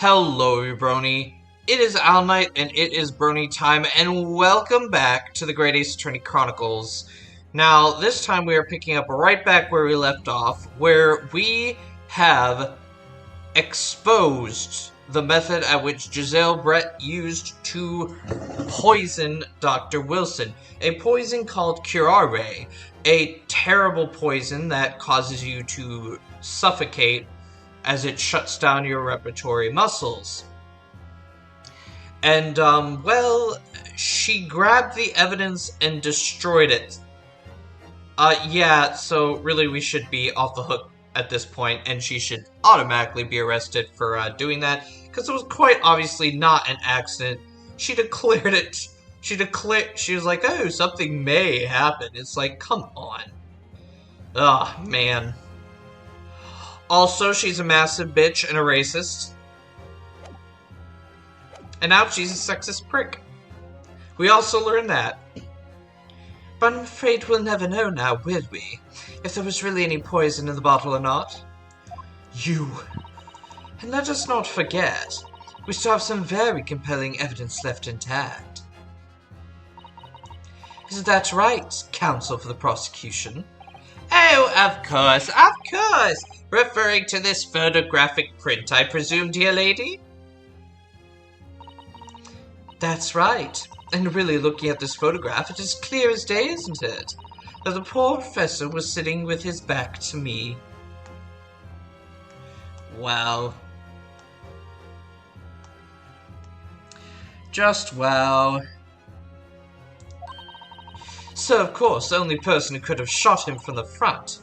Hello, Brony. It is Owl Night, and it is Brony time, and welcome back to the Great Ace Attorney Chronicles. Now, this time we are picking up right back where we left off, where we have exposed the method at which Giselle Brett used to poison Dr. Wilson. A poison called curare, a terrible poison that causes you to suffocate as it shuts down your respiratory muscles. And, well, she grabbed the evidence and destroyed it. Yeah, so really we should be off the hook at this point, and she should automatically be arrested for doing that, because it was quite obviously not an accident. She declared it. She was like, oh, something may happen. It's like, come on. Oh, man. Also, she's a massive bitch and a racist. And now she's a sexist prick. We also learned that. But I'm afraid we'll never know now, will we? If there was really any poison in the bottle or not. And let us not forget, we still have some very compelling evidence left intact. Is that right, counsel for the prosecution? Oh, of course. Referring to this photographic print, I presume, dear lady? That's right. And really, looking at this photograph, it is clear as day, isn't it? That the poor professor was sitting with his back to me. Wow. Just wow. So, of course, the only person who could have shot him from the front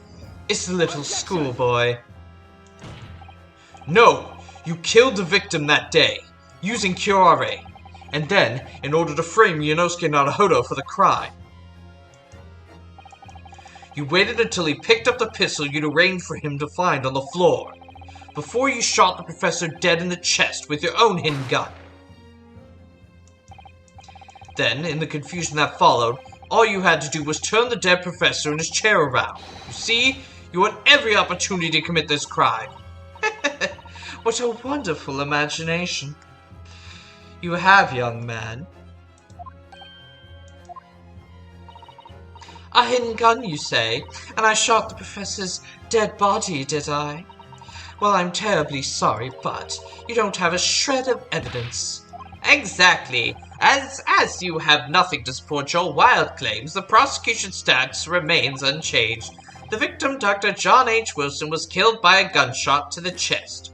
is the little schoolboy. No! You killed the victim that day, using curare, and then, in order to frame Yonosuke Naruhodo for the crime, you waited until he picked up the pistol you'd arranged for him to find on the floor, before you shot the professor dead in the chest with your own hidden gun. Then, in the confusion that followed, all you had to do was turn the dead professor in his chair around. You see? You had every opportunity to commit this crime. What a wonderful imagination. You have, young man. A hidden gun, you say? And I shot the professor's dead body, did I? Well, I'm terribly sorry, but you don't have a shred of evidence. Exactly. As you have nothing to support your wild claims, the prosecution stance remains unchanged. The victim, Dr. John H. Wilson, was killed by a gunshot to the chest.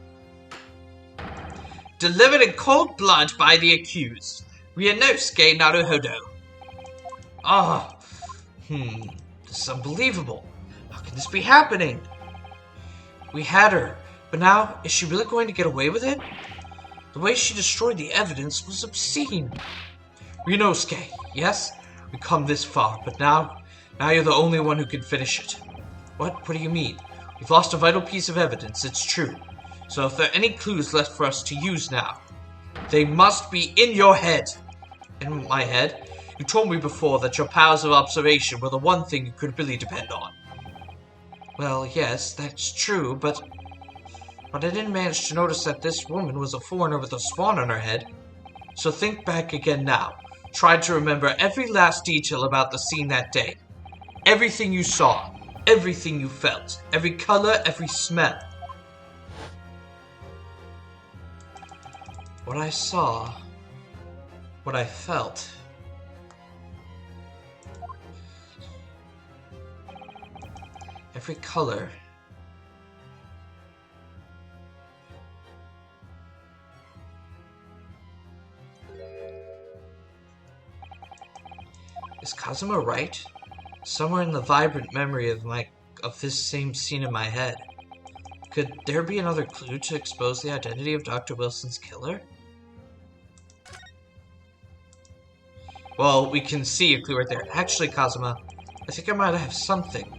Delivered in cold blood by the accused, Yonosuke Naruhodo. This is unbelievable. How can this be happening? We had her, but now, is she really going to get away with it? The way she destroyed the evidence was obscene. Yonosuke, yes? We've come this far, but now you're the only one who can finish it. What do you mean? We've lost a vital piece of evidence, it's true. So if there are any clues left for us to use now, they must be in your head. In my head? You told me before that your powers of observation were the one thing you could really depend on. Well, yes, that's true, but I didn't manage to notice that this woman was a foreigner with a swan on her head. So think back again now. Try to remember every last detail about the scene that day. Everything you saw, everything you felt, every color, every smell. What I saw, what I felt. Every color. Is Kazuma right? Somewhere in the vibrant memory of this same scene in my head. Could there be another clue to expose the identity of Dr. Wilson's killer? Well, we can see a clue right there. Actually, Kazuma, I think I might have something.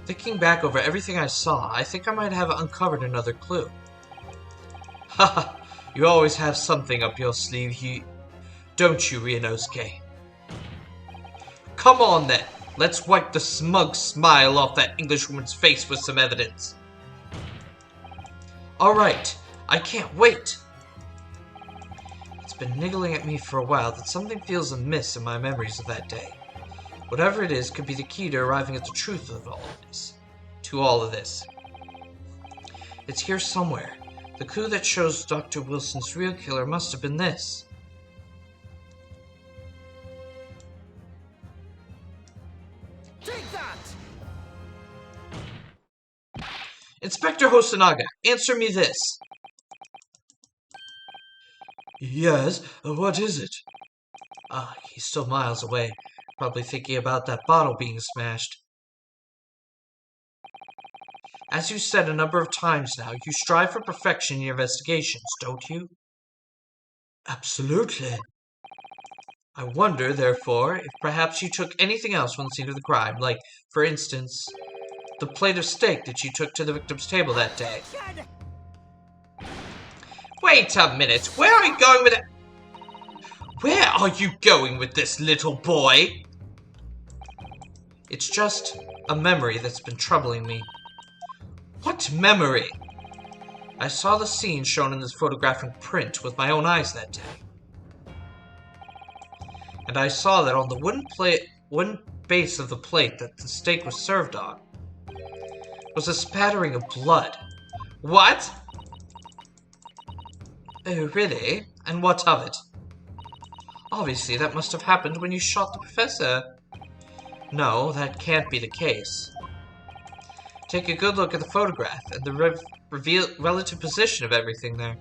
Thinking back over everything I saw, I think I might have uncovered another clue. Haha, you always have something up your sleeve, don't you, Yonosuke? Come on then, let's wipe the smug smile off that Englishwoman's face with some evidence. Alright, I can't wait. been niggling at me for a while that something feels amiss in my memories of that day. Whatever it is could be the key to arriving at the truth of all of this. To all of this. It's here somewhere. The clue that shows Dr. Wilson's real killer must have been this. Take that! Inspector Hosonaga, answer me this. Yes, what is it? He's still miles away, probably thinking about that bottle being smashed. As you said a number of times now, you strive for perfection in your investigations, don't you? Absolutely. I wonder, therefore, if perhaps you took anything else from the scene of the crime, like, for instance, the plate of steak that you took to the victim's table that day. Wait a minute, where are you going with it? Where are you going with this, little boy? It's just a memory that's been troubling me. What memory? I saw the scene shown in this photographic print with my own eyes that day. And I saw that on the wooden base of the plate that the steak was served on was a spattering of blood. What? Oh, really? And what of it? Obviously, that must have happened when you shot the professor. No, that can't be the case. Take a good look at the photograph and the relative position of everything there.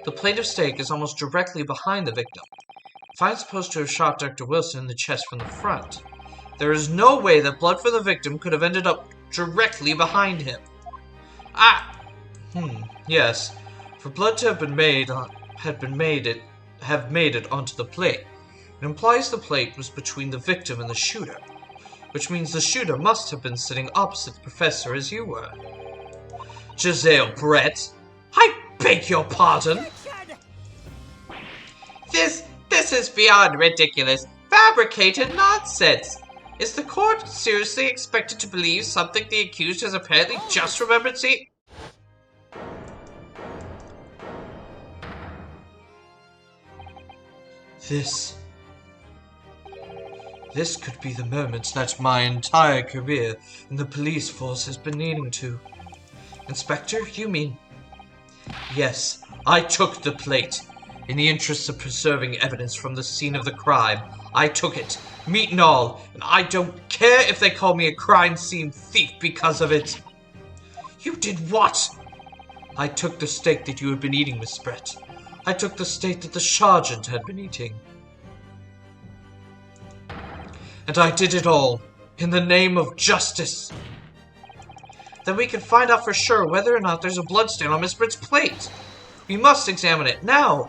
The plate of steak is almost directly behind the victim. If I'm supposed to have shot Dr. Wilson in the chest from the front, there is no way that blood from the victim could have ended up directly behind him. Yes. For blood to have made it onto the plate, it implies the plate was between the victim and the shooter, which means the shooter must have been sitting opposite the professor as you were. Giselle Brett, I beg your pardon. This is beyond ridiculous, fabricated nonsense. Is the court seriously expected to believe something the accused has apparently just remembered seeing? This could be the moment that my entire career in the police force has been leading to. Inspector, you mean? Yes, I took the plate. In the interests of preserving evidence from the scene of the crime, I took it, meat and all, and I don't care if they call me a crime scene thief because of it. You did what? I took the steak that you had been eating, Miss Brett. I took the steak that the sergeant had been eating. And I did it all in the name of justice. Then we can find out for sure whether or not there's a bloodstain on Miss Britt's plate. We must examine it now.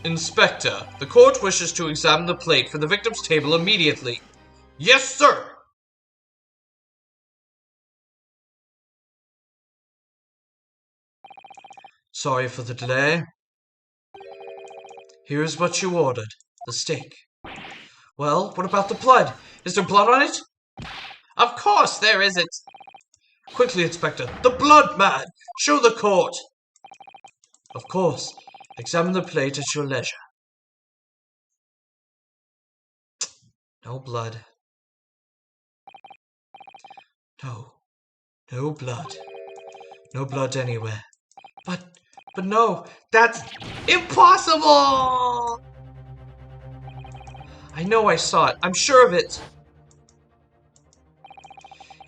Inspector, the court wishes to examine the plate from the victim's table immediately. Yes, sir! Sorry for the delay. Here is what you ordered, the steak. Well, what about the blood? Is there blood on it? Of course there isn't. Quickly, Inspector, the blood, man! Show the court! Of course. Examine the plate at your leisure. No blood. No blood. No blood anywhere. But no, that's impossible! I know I saw it. I'm sure of it.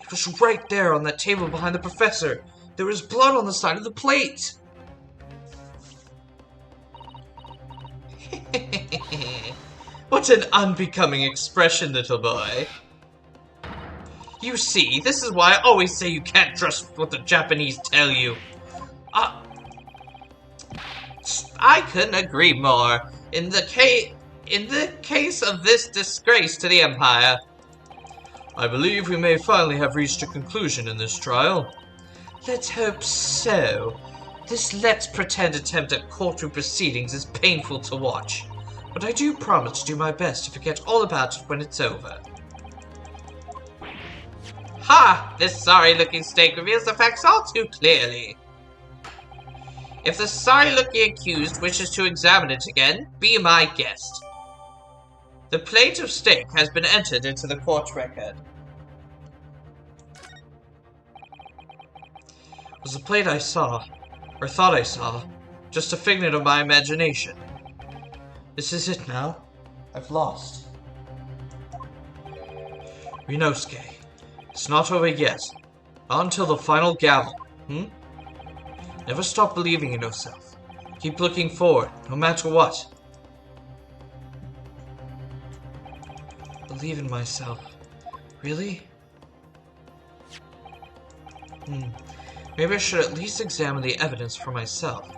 It was right there on that table behind the professor. There was blood on the side of the plate. What an unbecoming expression, little boy. You see, this is why I always say you can't trust what the Japanese tell you. I couldn't agree more. In the case of this disgrace to the Empire. I believe we may finally have reached a conclusion in this trial. Let's hope so. This let's pretend attempt at courtroom proceedings is painful to watch, but I do promise to do my best to forget all about it when it's over. Ha! This sorry-looking steak reveals the facts all too clearly. If the sorry-looking accused wishes to examine it again, be my guest. The plate of steak has been entered into the court record. Was the plate I saw, or thought I saw, just a figment of my imagination? This is it now. I've lost. Ryunosuke, it's not over yet. Not until the final gavel, Never stop believing in yourself. Keep looking forward, no matter what. Believe in myself. Really? Maybe I should at least examine the evidence for myself.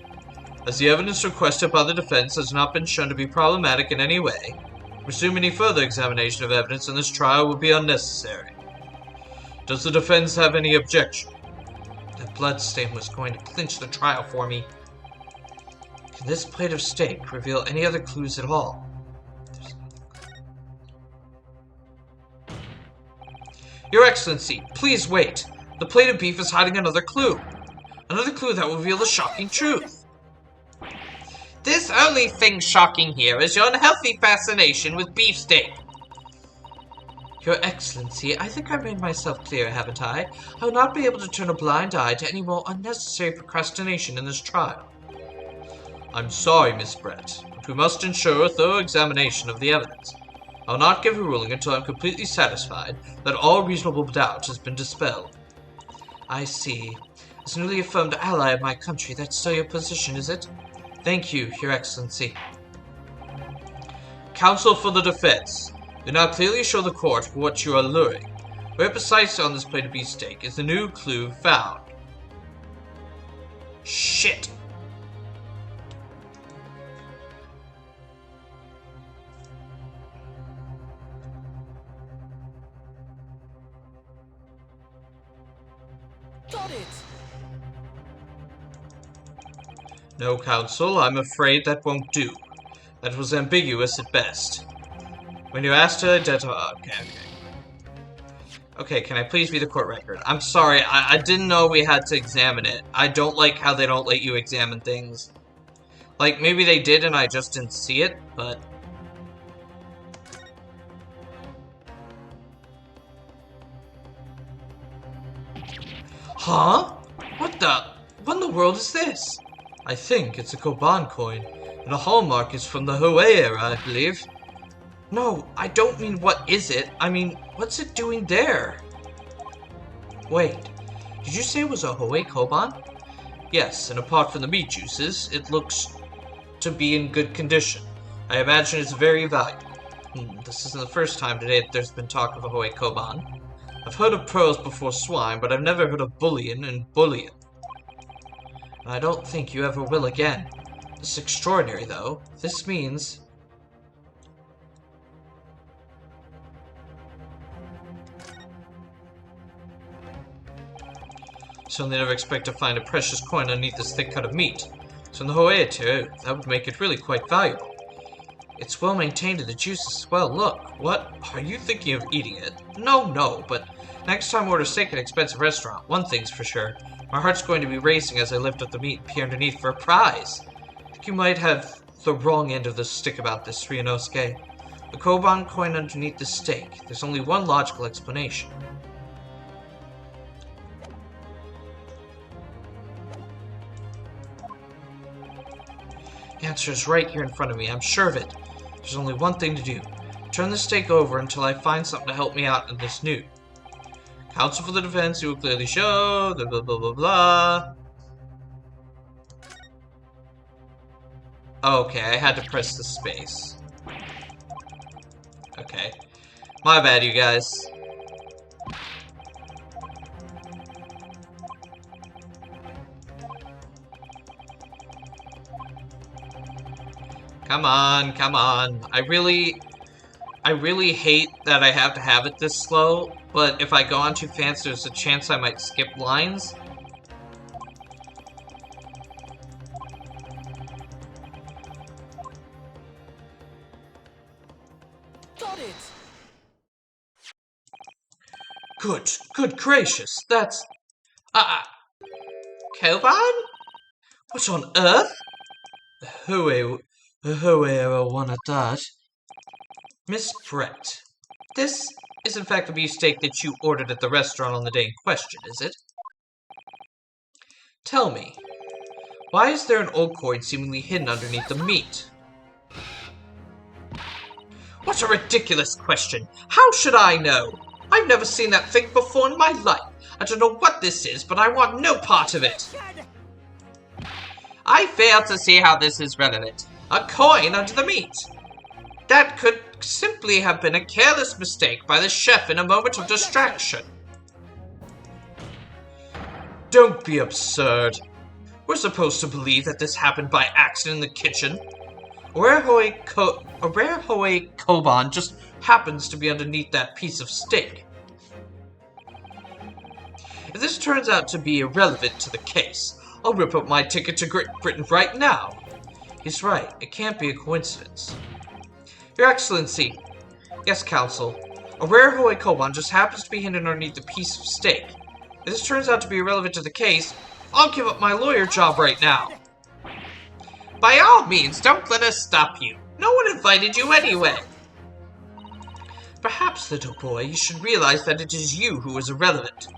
As the evidence requested by the defense has not been shown to be problematic in any way, I presume any further examination of evidence in this trial will be unnecessary. Does the defense have any objection? That bloodstain was going to clinch the trial for me. Can this plate of steak reveal any other clues at all? Your Excellency, please wait. The plate of beef is hiding another clue. Another clue that will reveal the shocking truth. This only thing shocking here is your unhealthy fascination with beefsteak. Your Excellency, I think I've made myself clear, haven't I? I will not be able to turn a blind eye to any more unnecessary procrastination in this trial. I'm sorry, Miss Brett, but we must ensure a thorough examination of the evidence. I will not give a ruling until I'm completely satisfied that all reasonable doubt has been dispelled. I see. As a newly affirmed ally of my country, that's still your position, is it? Thank you, Your Excellency. Counsel for the defense. You now clearly show the court what you are luring. Where precisely on this plate of beefsteak is the new clue found? Shit. Got it! No, Counsel, I'm afraid that won't do. That was ambiguous at best. When you asked to identify... Okay, can I please read the court record? I'm sorry, I didn't know we had to examine it. I don't like how they don't let you examine things. Like, maybe they did and I just didn't see it, but... Huh? What in the world is this? I think it's a Koban coin, and the hallmark is from the Hoei era, I believe. No, I don't mean what is it. I mean, what's it doing there? Wait, did you say it was a Hoei Koban? Yes, and apart from the meat juices, it looks to be in good condition. I imagine it's very valuable. This isn't the first time today that there's been talk of a Hoei Koban. I've heard of pearls before swine, but I've never heard of bullion and bullion. I don't think you ever will again. It's extraordinary, though. This means... Certainly never expect to find a precious coin underneath this thick cut of meat. So in the Hoei too, that would make it really quite valuable. It's well maintained and the juice is well. Look, what? Are you thinking of eating it? No, but next time I order steak at an expensive restaurant, one thing's for sure. My heart's going to be racing as I lift up the meat and peer underneath for a prize. I think you might have the wrong end of the stick about this, Ryunosuke. The Koban coin underneath the steak. There's only one logical explanation. The answer is right here in front of me, I'm sure of it. There's only one thing to do. Turn the steak over until I find something to help me out in this nude. Counsel for the defense, you will clearly show, blah blah blah blah blah. Okay, I had to press the space. Okay. My bad, you guys. Come on, come on. I really hate that I have to have it this slow, but if I go on too fast, there's a chance I might skip lines. Got it! Good gracious, that's... Koban? What on earth? Who one at that? Miss Brett, this is in fact the beefsteak that you ordered at the restaurant on the day in question, is it? Tell me, why is there an old coin seemingly hidden underneath the meat? What a ridiculous question! How should I know? I've never seen that thing before in my life. I don't know what this is, but I want no part of it. I fail to see how this is relevant. A coin under the meat. That could simply have been a careless mistake by the chef in a moment of distraction. Don't be absurd. We're supposed to believe that this happened by accident in the kitchen. A rare Hoei Koban just happens to be underneath that piece of steak. If this turns out to be irrelevant to the case, I'll rip up my ticket to Great Britain right now. He's right, it can't be a coincidence. Your Excellency. Yes, Counsel. A rare Hoei Koban just happens to be hidden underneath a piece of steak. If this turns out to be irrelevant to the case, I'll give up my lawyer job right now. By all means, don't let us stop you. No one invited you anyway. Perhaps, little boy, you should realize that it is you who is irrelevant.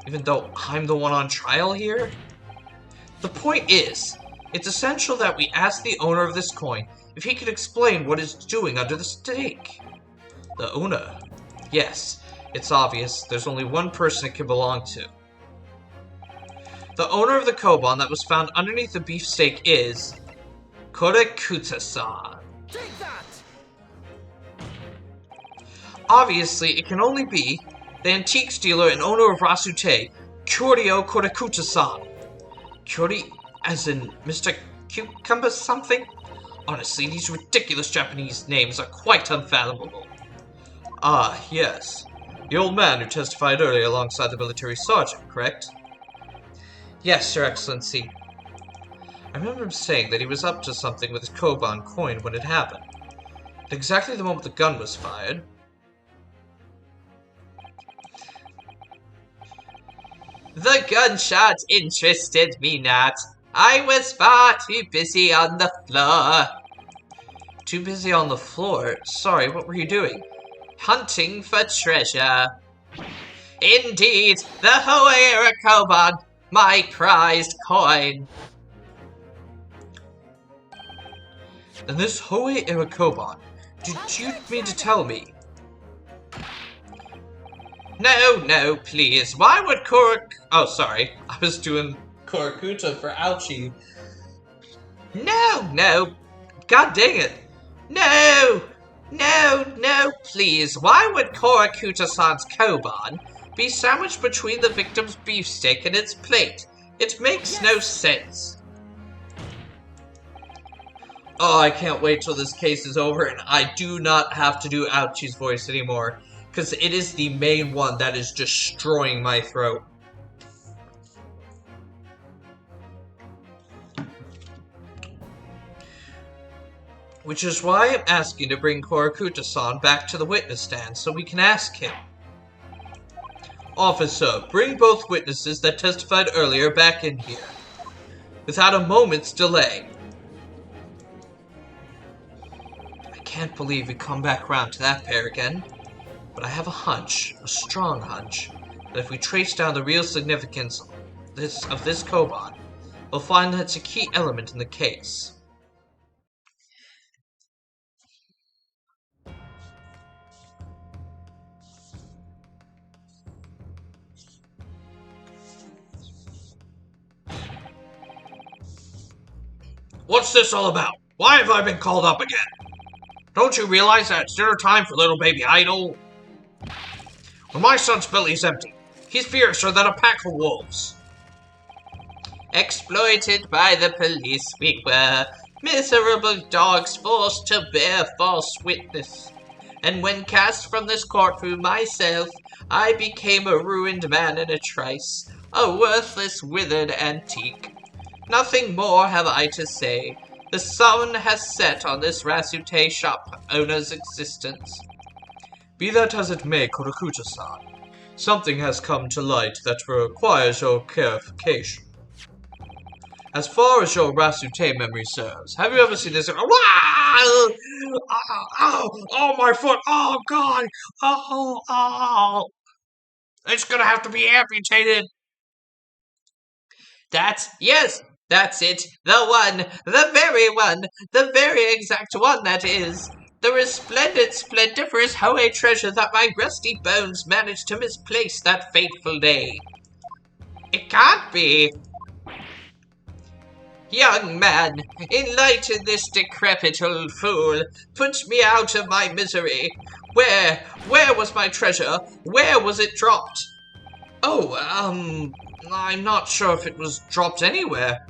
Even though I'm the one on trial here? The point is, it's essential that we ask the owner of this coin if he can explain what it's doing under the steak. The owner? Yes, it's obvious. There's only one person it can belong to. The owner of the Koban that was found underneath the beefsteak is... Korakuta-san. Take that! Obviously, it can only be the antiques dealer and owner of Rasute, Kyoryo Korakuta-san. Kyori, as in Mr. Cucumber something? Honestly, these ridiculous Japanese names are quite unfathomable. Ah, yes. The old man who testified earlier alongside the military sergeant, correct? Yes, Your Excellency. I remember him saying that he was up to something with his Koban coin when it happened. At exactly the moment the gun was fired. The gunshot interested me not. I was far too busy on the floor. Too busy on the floor? Sorry, what were you doing? Hunting for treasure. Indeed, the Hoei Koban, my prized coin. And this Hoei Koban, did you mean to tell me? No, please. Why would Oh, sorry. I was doing Korakuta for ouchie. No. God dang it. No, please. Why would Korakuta-san's Koban be sandwiched between the victim's beefsteak and its plate? It makes no sense. Oh, I can't wait till this case is over and I do not have to do Ouchie's voice anymore, because it is the main one that is destroying my throat. Which is why I'm asking to bring Korakuta-san back to the witness stand so we can ask him. Officer, bring both witnesses that testified earlier back in here, without a moment's delay. I can't believe we come back around to that pair again, but I have a hunch, a strong hunch, that if we trace down the real significance of this Koban, we'll find that it's a key element in the case. What's this all about? Why have I been called up again? Don't you realize that it's dinner time for little baby Idol? When my son's belly is empty, he's fiercer than a pack of wolves. Exploited by the police we were, miserable dogs forced to bear false witness. And when cast from this courtroom myself, I became a ruined man in a trice, a worthless, withered antique. Nothing more have I to say. The sun has set on this Rasute shop owner's existence. Be that as it may, Korakuta-san, Something has come to light that requires your clarification. As far as your Rasute memory serves, have you ever seen this? Oh, oh, my foot! Oh, God! Oh! It's gonna have to be amputated! Yes, that's it. The one, the very one, the very exact one that is. The resplendent, splendiferous Hohe treasure that my rusty bones managed to misplace that fateful day. It can't be. Young man, enlighten this decrepit old fool. Put me out of my misery. Where was my treasure? Where was it dropped? Oh, I'm not sure if it was dropped anywhere.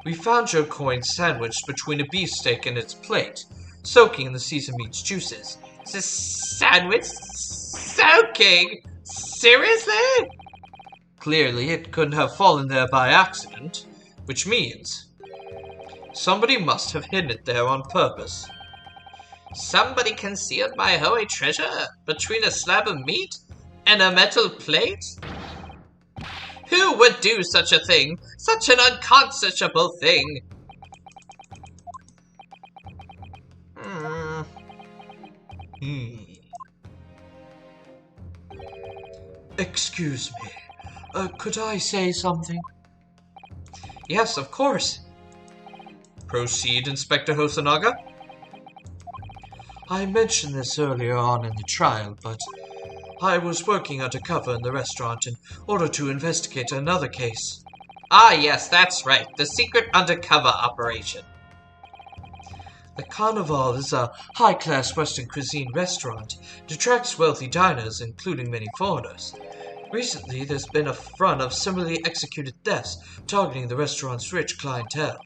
We found your coin sandwiched between a beefsteak and its plate, soaking in the seasoned meat's juices. Sandwich? Soaking? Seriously? Clearly, it couldn't have fallen there by accident, which means somebody must have hidden it there on purpose. Somebody concealed my Hohe treasure between a slab of meat and a metal plate? Who would do such a thing? Such an unconscionable thing! Excuse me. Could I say something? Yes, of course. Proceed, Inspector Hosonaga. I mentioned this earlier on in the trial, but I was working undercover in the restaurant in order to investigate another case. Ah, yes, that's right. The secret undercover operation. The Carnival is a high-class Western cuisine restaurant. It attracts wealthy diners, including many foreigners. Recently, there's been a run of similarly executed thefts targeting the restaurant's rich clientele.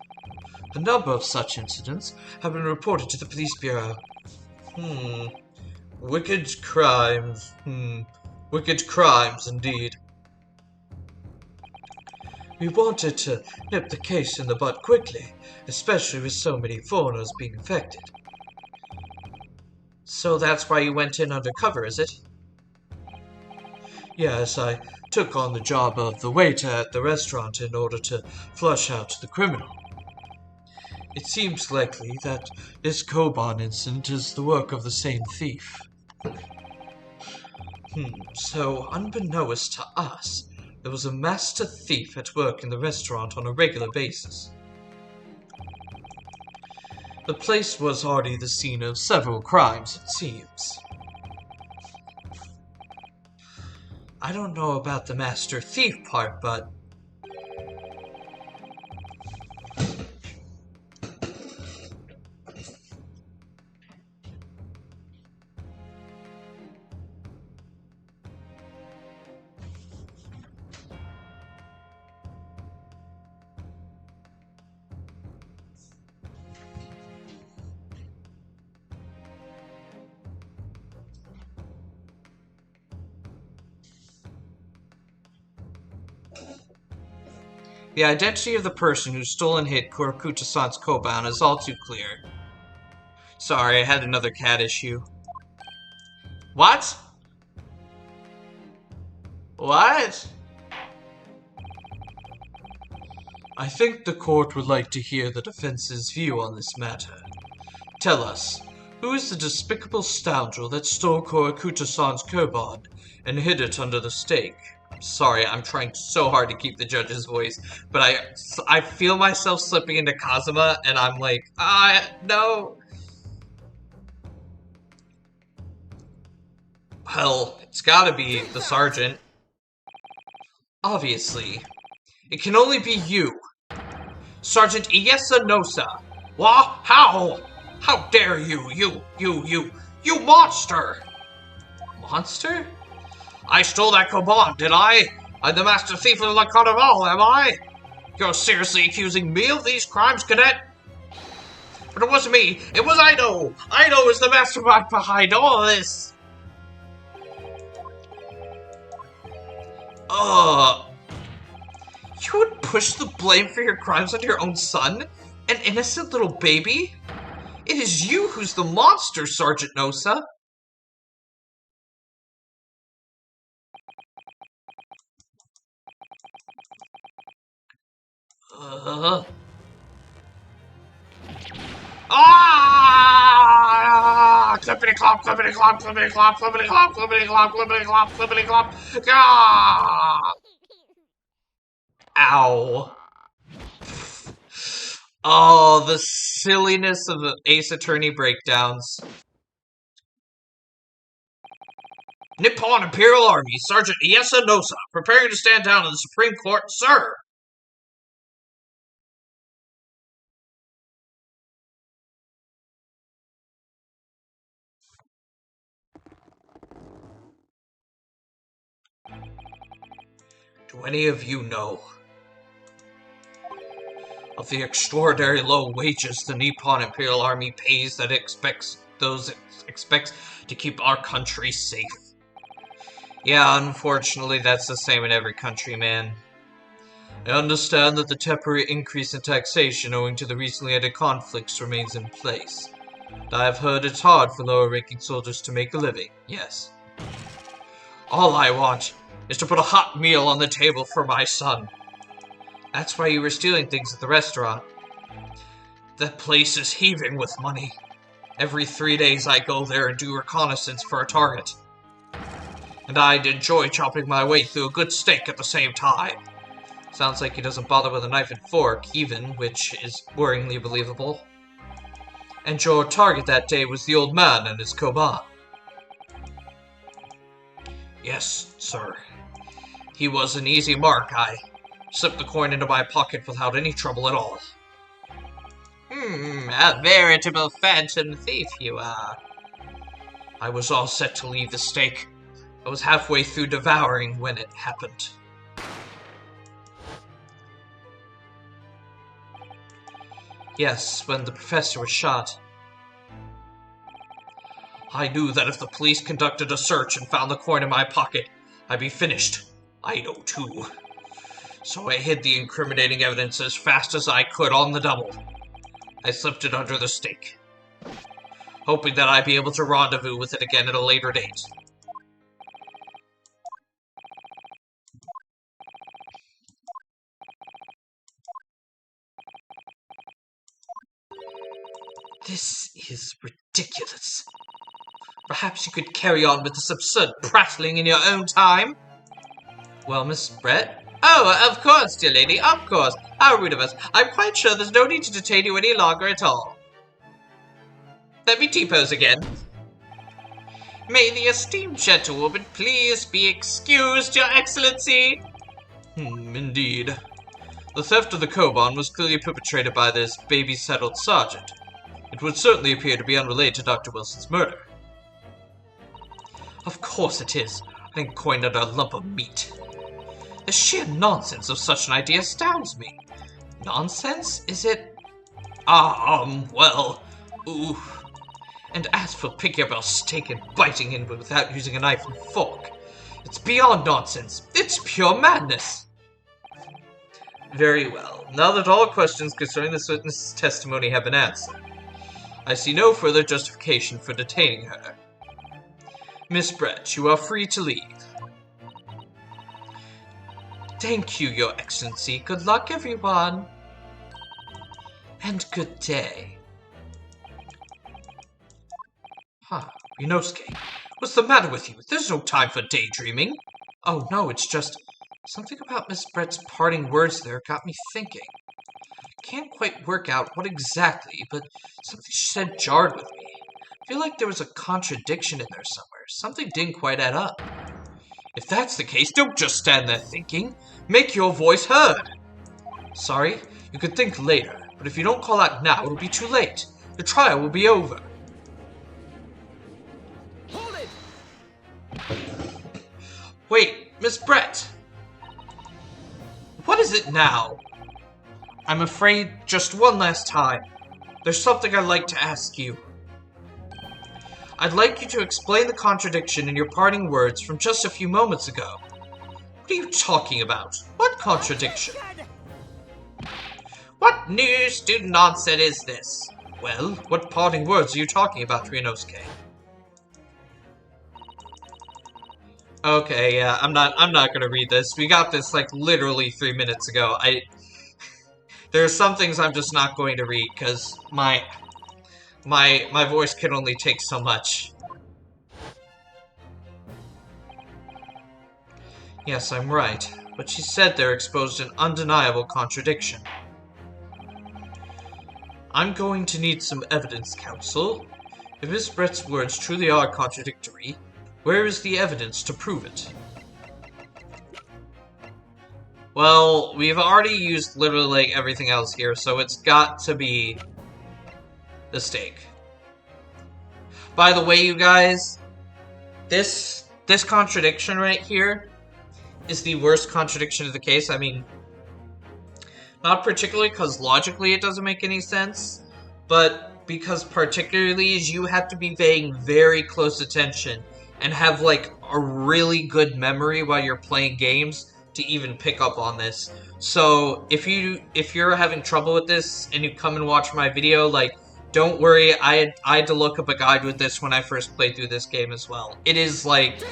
A number of such incidents have been reported to the police bureau. Wicked crimes. Wicked crimes, indeed. We wanted to nip the case in the bud quickly, especially with so many foreigners being infected. So that's why you went in undercover, is it? Yes, I took on the job of the waiter at the restaurant in order to flush out the criminal. It seems likely that this Koban incident is the work of the same thief. So unbeknownst to us, there was a master thief at work in the restaurant on a regular basis. The place was already the scene of several crimes, it seems. I don't know about the master thief part, but the identity of the person who stole and hid Kurakuta-san's Koban is all too clear. Sorry, I had another cat issue. What? What? I think the court would like to hear the defense's view on this matter. Tell us, who is the despicable scoundrel that stole Kurakuta-san's Koban and hid it under the steak? Sorry, I'm trying so hard to keep the judge's voice, but I feel myself slipping into Kazuma, and I'm like, no. Well, it's gotta be the sergeant. Obviously. It can only be you. Sergeant Iesa Nosa. What? How? How dare you, you monster! Monster? I stole that Koban, did I? I'm the master thief of the Carnival, am I? You're seriously accusing me of these crimes, cadet? But it wasn't me, it was Ido! Ido is the mastermind behind all of this! You would push the blame for your crimes on your own son? An innocent little baby? It is you who's the monster, Sergeant Nosa. Ah! Clippity clop, clippity clop, clippity clop, clippity clop, clippity clop, clippity clop, clippity clop. Ah! Ow. Oh, the silliness of the Ace Attorney breakdowns. Nippon Imperial Army, Sergeant Iesa Nosa, preparing to stand down in the Supreme Court, sir. Do any of you know of the extraordinary low wages the Nippon Imperial Army pays that expects to keep our country safe? Yeah, unfortunately, that's the same in every country, man. I understand that the temporary increase in taxation owing to the recently ended conflicts remains in place. And I have heard it's hard for lower-ranking soldiers to make a living, yes. All I want is to put a hot meal on the table for my son. That's why you were stealing things at the restaurant. That place is heaving with money. Every 3 days I go there and do reconnaissance for a target. And I'd enjoy chopping my way through a good steak at the same time. Sounds like he doesn't bother with a knife and fork, even, which is worryingly believable. And your target that day was the old man and his koban. Yes, sir. He was an easy mark. I slipped the coin into my pocket without any trouble at all. A veritable phantom thief you are. I was all set to leave the steak. I was halfway through devouring when it happened. Yes, when the professor was shot. I knew that if the police conducted a search and found the coin in my pocket, I'd be finished. I know too. So I hid the incriminating evidence as fast as I could on the double. I slipped it under the steak, hoping that I'd be able to rendezvous with it again at a later date. This is ridiculous. Perhaps you could carry on with this absurd prattling in your own time? Well, Miss Brett? Oh, of course, dear lady, of course. How rude of us. I'm quite sure there's no need to detain you any longer at all. Let me T-pose again. May the esteemed gentlewoman please be excused, Your Excellency? Indeed. The theft of the koban was clearly perpetrated by this baby-saddled sergeant. It would certainly appear to be unrelated to Dr. Wilson's murder. Of course it is. I didn't coin under a lump of meat. The sheer nonsense of such an idea astounds me. Nonsense? Is it? Well, ooh. And as for picking up our steak and biting into it without using a knife and fork, it's beyond nonsense. It's pure madness. Very well. Now that all questions concerning this witness's testimony have been answered, I see no further justification for detaining her. Miss Brett, you are free to leave. Thank you, Your Excellency. Good luck, everyone. And good day. Inosuke, what's the matter with you? There's no time for daydreaming. Oh, no, it's just something about Miss Brett's parting words there got me thinking. I can't quite work out what exactly, but something she said jarred with me. I feel like there was a contradiction in there somewhere. Something didn't quite add up. If that's the case, don't just stand there thinking. Make your voice heard. Sorry, you could think later, but if you don't call out now, it'll be too late. The trial will be over. Hold it! Wait, Miss Brett. What is it now? I'm afraid just one last time. There's something I'd like to ask you. I'd like you to explain the contradiction in your parting words from just a few moments ago. What are you talking about? What contradiction? What new student nonsense is this? Well, what parting words are you talking about, Ryunosuke? Okay, yeah, I'm not gonna read this. We got this like literally 3 minutes ago. There are some things I'm just not going to read because my voice can only take so much. Yes, I'm right. What she said there exposed an undeniable contradiction. I'm going to need some evidence, Counsel. If Miss Brett's words truly are contradictory, where is the evidence to prove it? Well, we've already used literally like everything else here, so it's got to be the stake. By the way, you guys, this contradiction right here is the worst contradiction of the case. I mean, not particularly because logically it doesn't make any sense, but because particularly you have to be paying very close attention and have like a really good memory while you're playing games to even pick up on this. So if you're having trouble with this and you come and watch my video, like, don't worry, I had to look up a guide with this when I first played through this game as well. It is like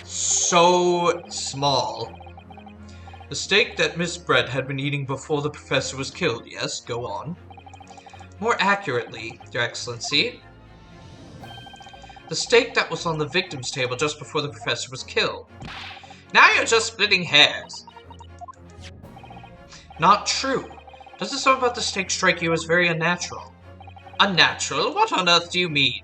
so small. The steak that Miss Brett had been eating before the professor was killed. Yes, go on. More accurately, Your Excellency, the steak that was on the victim's table just before the professor was killed. Now you're just splitting hairs. Not true. Doesn't something about the steak strike you as very unnatural? Unnatural? What on earth do you mean?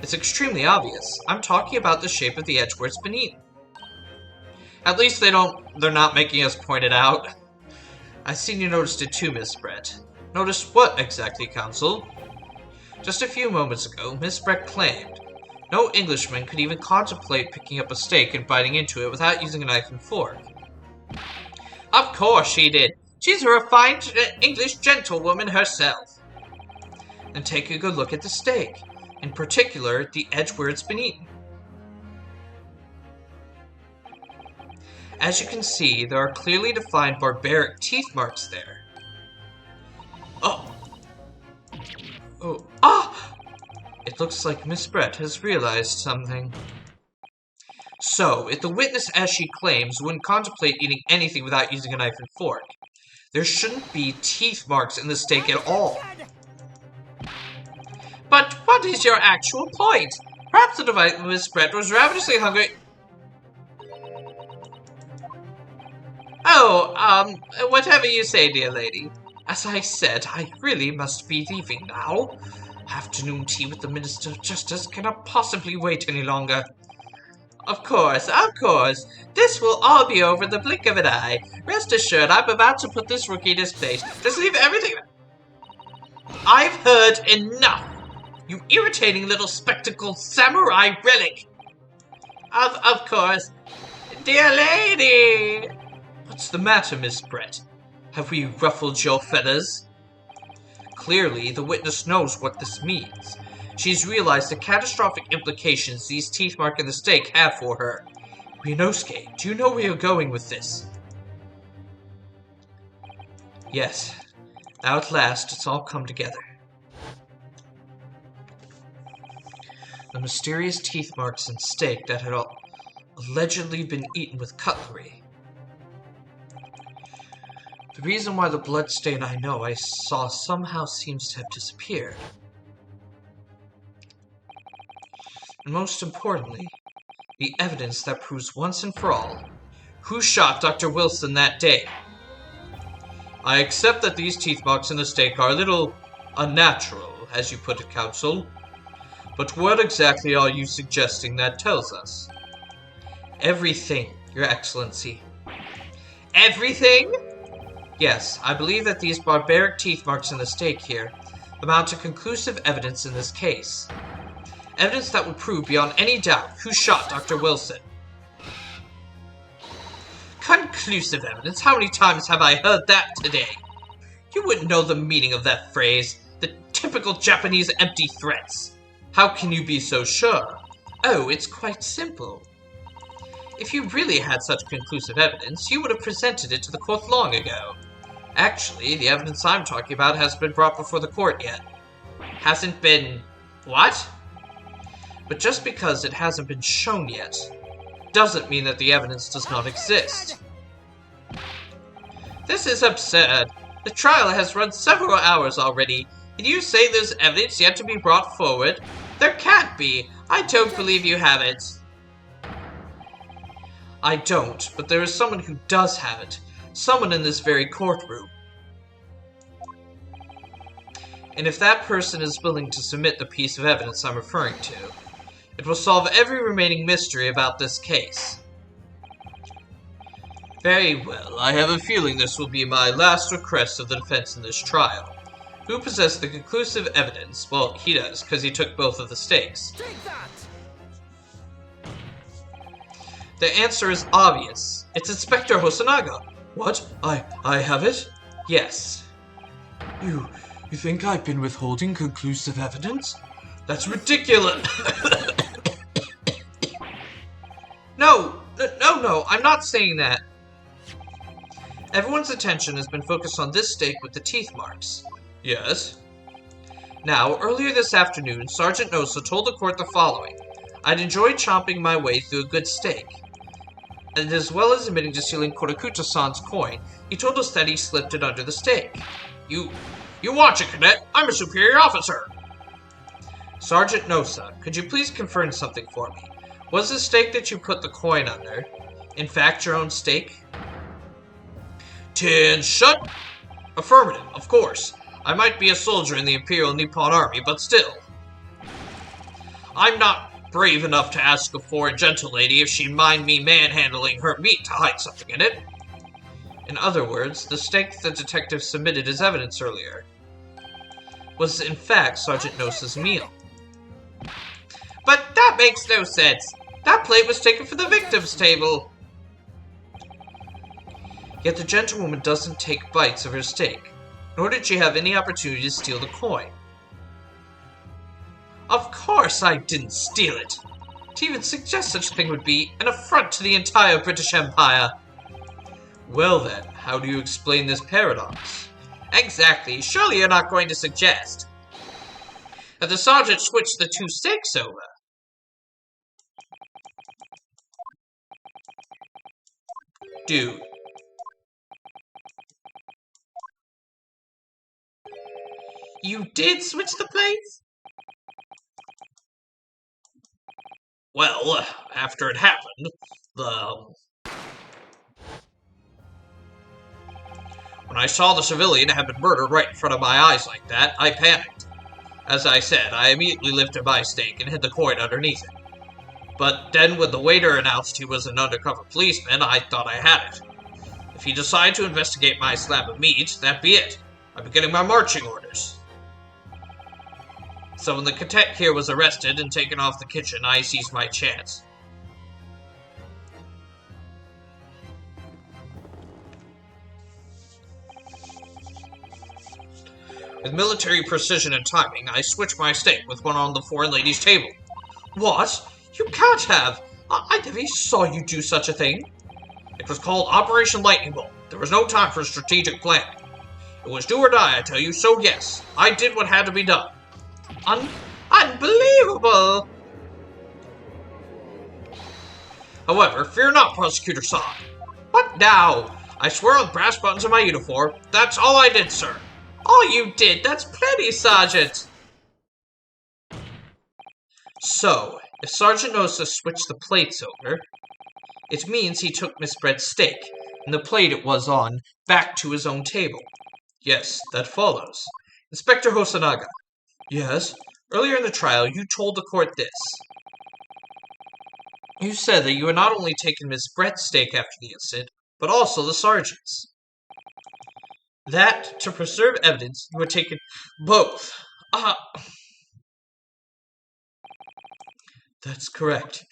It's extremely obvious. I'm talking about the shape of the edge where it's been eaten. At least they're not making us point it out. I seen you noticed it too, Miss Brett. Noticed what exactly, Counsel? Just a few moments ago, Miss Brett claimed no Englishman could even contemplate picking up a steak and biting into it without using a knife and fork. Of course she did. She's a refined English gentlewoman herself. And take a good look at the steak. In particular, the edge where it's been eaten. As you can see, there are clearly defined barbaric teeth marks there. Oh! Ah! It looks like Miss Brett has realized something. So, if the witness, as she claims, wouldn't contemplate eating anything without using a knife and fork, there shouldn't be teeth marks in the steak at all. But what is your actual point? Perhaps the device Miss Brett was ravenously hungry. Oh, whatever you say, dear lady. As I said, I really must be leaving now. Afternoon tea with the Minister of Justice cannot possibly wait any longer. Of course. This will all be over in the blink of an eye. Rest assured, I'm about to put this rookie in his place. Just leave everything... I've heard enough! You irritating little spectacled samurai relic! Of course. Dear lady! What's the matter, Miss Brett? Have we ruffled your feathers? Clearly, the witness knows what this means. She's realized the catastrophic implications these teeth mark in the steak have for her. Ryunosuke, do you know where you're going with this? Yes. Now at last, it's all come together. The mysterious teeth marks in steak that had allegedly been eaten with cutlery. The reason why the bloodstain I know I saw somehow seems to have disappeared. And most importantly, the evidence that proves once and for all who shot Dr. Wilson that day. I accept that these teeth marks in the steak are a little unnatural, as you put it, Counsel. But what exactly are you suggesting that tells us? Everything, Your Excellency. Everything? Yes, I believe that these barbaric teeth marks in the steak here amount to conclusive evidence in this case. Evidence that would prove beyond any doubt who shot Dr. Wilson. Conclusive evidence? How many times have I heard that today? You wouldn't know the meaning of that phrase. The typical Japanese empty threats. How can you be so sure? Oh, it's quite simple. If you really had such conclusive evidence, you would have presented it to the court long ago. Actually, the evidence I'm talking about hasn't been brought before the court yet. Hasn't been... what? But just because it hasn't been shown yet, doesn't mean that the evidence does not exist. This is absurd. The trial has run several hours already, and you say there's evidence yet to be brought forward? There can't be. I don't believe you have it. I don't, but there is someone who does have it. Someone in this very courtroom. And if that person is willing to submit the piece of evidence I'm referring to, it will solve every remaining mystery about this case. Very well, I have a feeling this will be my last request of the defense in this trial. Who possessed the conclusive evidence? Well, he does, because he took both of the stakes. Take that! The answer is obvious. It's Inspector Hosonaga. What? I have it? Yes. You think I've been withholding conclusive evidence? That's ridiculous! No, I'm not saying that. Everyone's attention has been focused on this stake with the teeth marks. Yes? Now, earlier this afternoon, Sergeant Nosa told the court the following. I'd enjoy chomping my way through a good steak. And as well as admitting to stealing Korakuta-san's coin, he told us that he slipped it under the steak. You watch it, Cadet! I'm a superior officer! Sergeant Nosa, could you please confirm something for me? Was the steak that you put the coin under, in fact, your own steak? 10 shut! Affirmative, of course. I might be a soldier in the Imperial Nippon Army, but still. I'm not brave enough to ask a foreign gentle lady if she'd mind me manhandling her meat to hide something in it. In other words, the steak the detective submitted as evidence earlier was in fact Sergeant Nosa's meal. But that makes no sense. That plate was taken from the victim's table. Yet the gentlewoman doesn't take bites of her steak, nor did she have any opportunity to steal the coin. Of course I didn't steal it. To even suggest such a thing would be an affront to the entire British Empire. Well then, how do you explain this paradox? Exactly, surely you're not going to suggest that the sergeant switched the two steaks over. Dude. You did switch the plates? Well, after it happened, when I saw the civilian had been murdered right in front of my eyes like that, I panicked. As I said, I immediately lifted my steak and hid the coin underneath it. But then when the waiter announced he was an undercover policeman, I thought I had it. If he decided to investigate my slab of meat, that'd be it. I'd be getting my marching orders. So when the cadet here was arrested and taken off the kitchen, I seized my chance. With military precision and timing, I switched my steak with one on the foreign lady's table. What? You can't have! I never saw you do such a thing. It was called Operation Lightning Bolt. There was no time for strategic planning. It was do or die, I tell you, so yes, I did what had to be done. Unbelievable! However, fear not, Prosecutor San. What now? I swear on the brass buttons of my uniform, that's all I did, sir. All you did, that's plenty, Sergeant! So, if Sergeant Nosa switched the plates over, it means he took Miss Brett's steak, and the plate it was on, back to his own table. Yes, that follows. Inspector Hosonaga. Yes? Earlier in the trial, you told the court this. You said that you had not only taken Miss Brett's steak after the incident, but also the sergeant's. That, to preserve evidence, you had taken both. That's correct.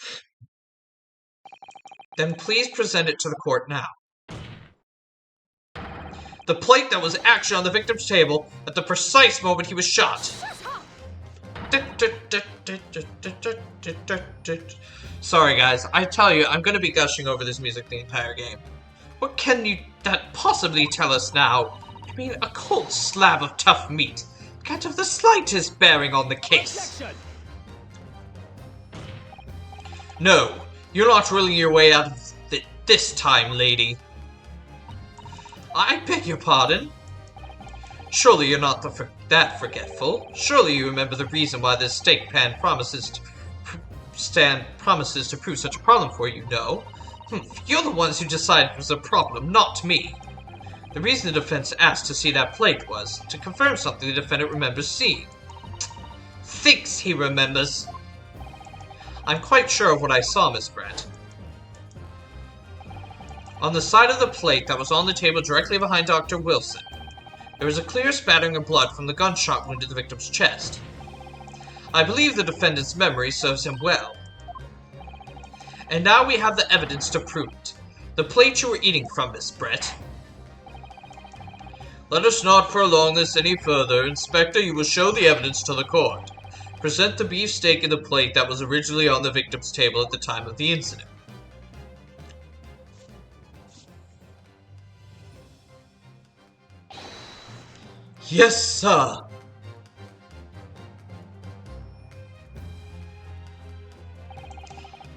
Then please present it to the court now. The plate that was actually on the victim's table at the precise moment he was shot. Sorry guys, I tell you, I'm gonna be gushing over this music the entire game. What can that possibly tell us now? I mean, a cold slab of tough meat can't have the slightest bearing on the case. No, you're not ruling your way out of it this time, lady. I beg your pardon? Surely you're not that forgetful. Surely you remember the reason why this steak pan promises to prove such a problem for you, no? You're the ones who decided it was a problem, not me. The reason the defense asked to see that plate was to confirm something the defendant remembers seeing. Thinks he remembers. I'm quite sure of what I saw, Miss Brett. On the side of the plate that was on the table directly behind Dr. Wilson, there was a clear spattering of blood from the gunshot wound in the victim's chest. I believe the defendant's memory serves him well. And now we have the evidence to prove it. The plate you were eating from, Miss Brett. Let us not prolong this any further. Inspector, you will show the evidence to the court. Present the beefsteak in the plate that was originally on the victim's table at the time of the incident. Yes, sir.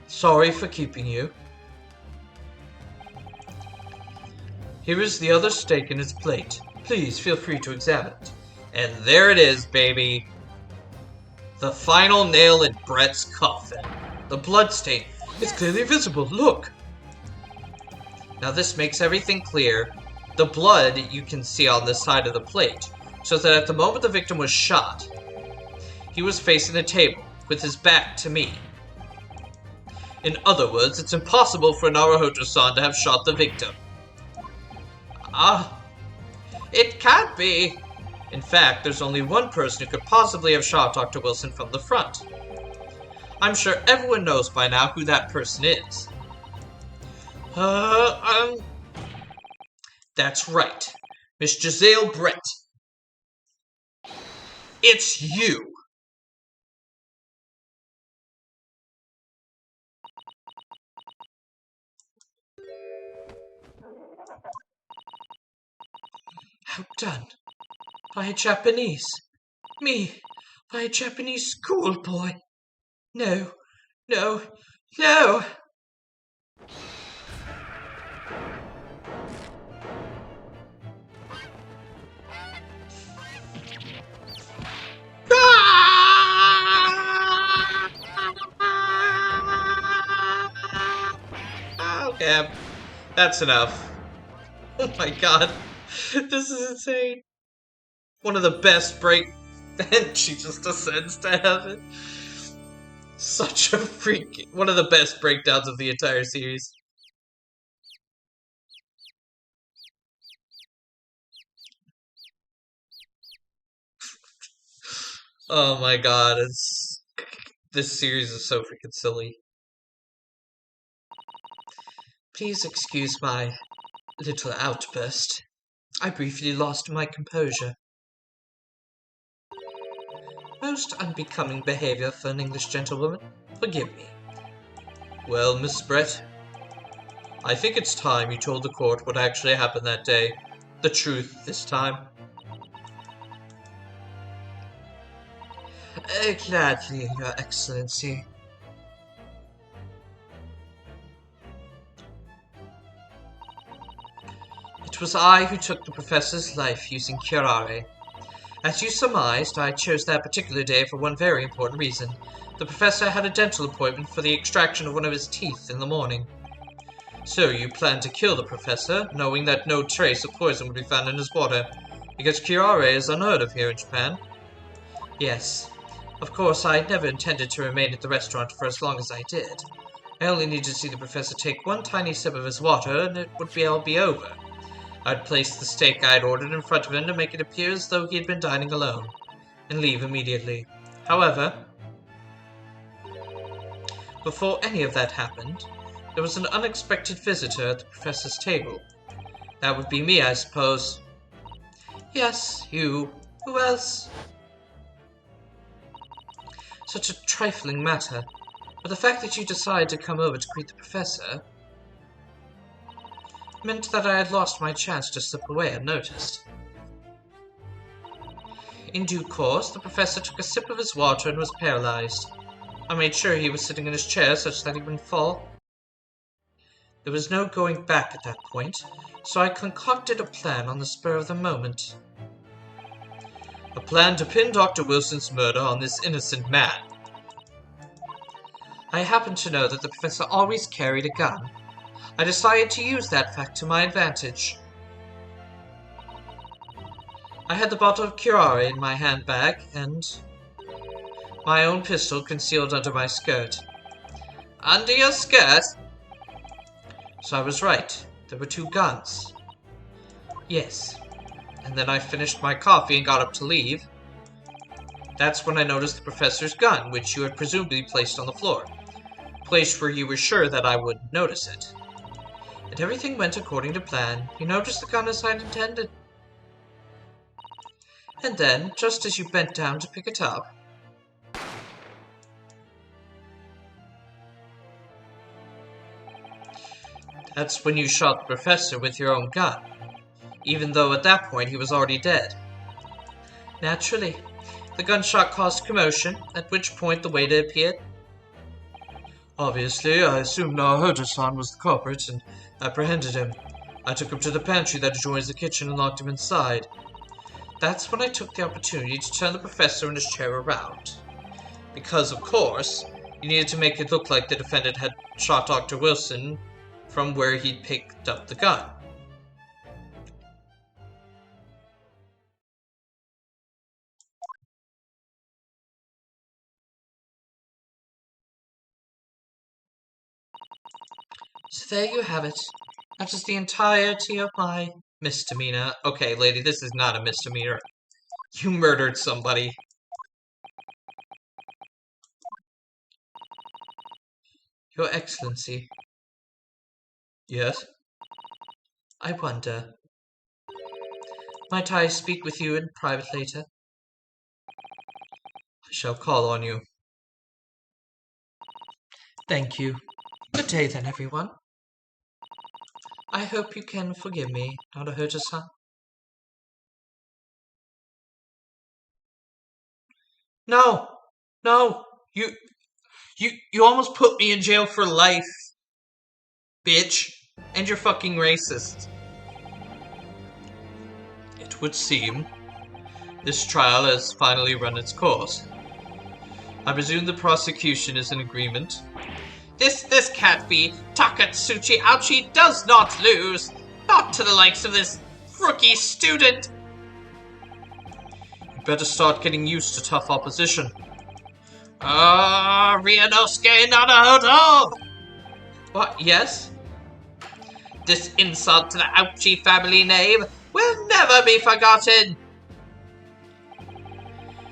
Sorry for keeping you. Here is the other steak in its plate. Please feel free to examine it. And there it is, baby. The final nail in Brett's coffin. The bloodstain is clearly visible. Look. Now this makes everything clear. The blood you can see on the side of the plate shows that at the moment the victim was shot, he was facing the table with his back to me. In other words, it's impossible for Naruhoto-san to have shot the victim. It can't be. In fact, there's only one person who could possibly have shot Dr. Wilson from the front. I'm sure everyone knows by now who that person is. That's right. Miss Giselle Brett. It's you! Outdone by a Japanese. Me, by a Japanese schoolboy. No, no, no! Okay, that's enough. Oh my god, this is insane. One of the best and she just ascends to heaven. Such a freak. One of the best breakdowns of the entire series. Oh my god, this series is so freaking silly. Please excuse my little outburst. I briefly lost my composure. Most unbecoming behavior for an English gentlewoman. Forgive me. Well, Miss Brett, I think it's time you told the court what actually happened that day. The truth this time. Gladly, Your Excellency. It was I who took the professor's life using curare. As you surmised, I chose that particular day for one very important reason. The professor had a dental appointment for the extraction of one of his teeth in the morning. So you planned to kill the professor, knowing that no trace of poison would be found in his water, because curare is unheard of here in Japan. Yes. Of course, I never intended to remain at the restaurant for as long as I did. I only needed to see the professor take one tiny sip of his water, and it would all be over. I'd place the steak I had ordered in front of him to make it appear as though he had been dining alone, and leave immediately. However, before any of that happened, there was an unexpected visitor at the professor's table. That would be me, I suppose. Yes, you. Who else? Such a trifling matter, but the fact that you decided to come over to greet the professor meant that I had lost my chance to slip away unnoticed. In due course, the professor took a sip of his water and was paralyzed. I made sure he was sitting in his chair such that he wouldn't fall. There was no going back at that point, so I concocted a plan on the spur of the moment. A plan to pin Dr. Wilson's murder on this innocent man. I happened to know that the professor always carried a gun. I decided to use that fact to my advantage. I had the bottle of curare in my handbag, and my own pistol concealed under my skirt. Under your skirt? So I was right. There were two guns. Yes. And then I finished my coffee and got up to leave. That's when I noticed the professor's gun, which you had presumably placed on the floor. Placed where you were sure that I wouldn't notice it. And everything went according to plan. You noticed the gun as I'd intended. And then, just as you bent down to pick it up, that's when you shot the professor with your own gun, even though at that point he was already dead. Naturally, the gunshot caused commotion, at which point the waiter appeared. Obviously, I assumed Naruto-san was the culprit and apprehended him. I took him to the pantry that adjoins the kitchen and locked him inside. That's when I took the opportunity to turn the professor and his chair around. Because, of course, you needed to make it look like the defendant had shot Dr. Wilson from where he'd picked up the gun. So there you have it. That is the entirety of my misdemeanor. Okay, lady, this is not a misdemeanor. You murdered somebody. Your Excellency. Yes? I wonder. Might I speak with you in private later? I shall call on you. Thank you. Good day then, everyone. I hope you can forgive me, Naruto-san. No! No! You almost put me in jail for life, bitch. And you're fucking racist. It would seem this trial has finally run its course. I presume the prosecution is in agreement. This can't be. Takatsuchi Ouchi does not lose. Not to the likes of this rookie student. You better start getting used to tough opposition. Ryunosuke Naruto! What, yes? This insult to the Ouchi family name will never be forgotten.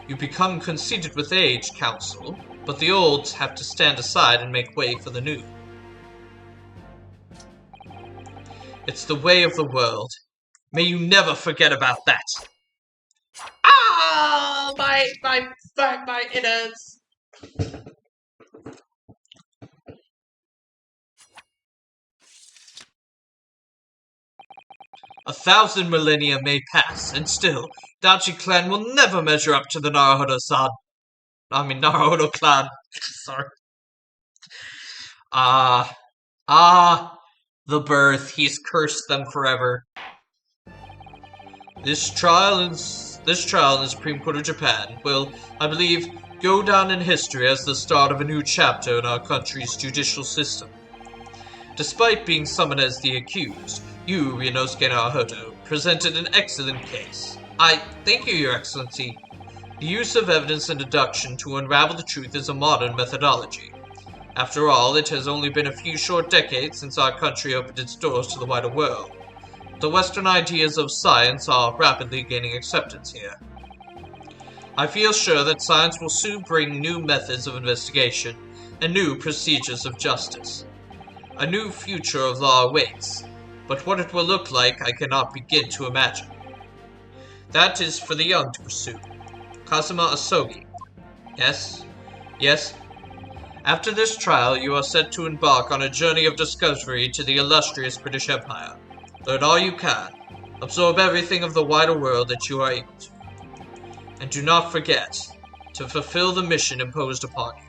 You become conceited with age, Counsel, but the old have to stand aside and make way for the new. It's the way of the world. May you never forget about that. Ah, my innards. 1,000 millennia may pass, and still, Dachi clan will never measure up to the Naruto-san. Naruto clan. Sorry. The birth. He's cursed them forever. This trial in the Supreme Court of Japan will, I believe, go down in history as the start of a new chapter in our country's judicial system. Despite being summoned as the accused, you, Ryunosuke Naruto, presented an excellent case. Thank you, Your Excellency. The use of evidence and deduction to unravel the truth is a modern methodology. After all, it has only been a few short decades since our country opened its doors to the wider world. The Western ideas of science are rapidly gaining acceptance here. I feel sure that science will soon bring new methods of investigation and new procedures of justice. A new future of law awaits, but what it will look like I cannot begin to imagine. That is for the young to pursue. Kazuma Asogi. Yes? Yes? After this trial, you are set to embark on a journey of discovery to the illustrious British Empire. Learn all you can. Absorb everything of the wider world that you are able to. And do not forget to fulfill the mission imposed upon you.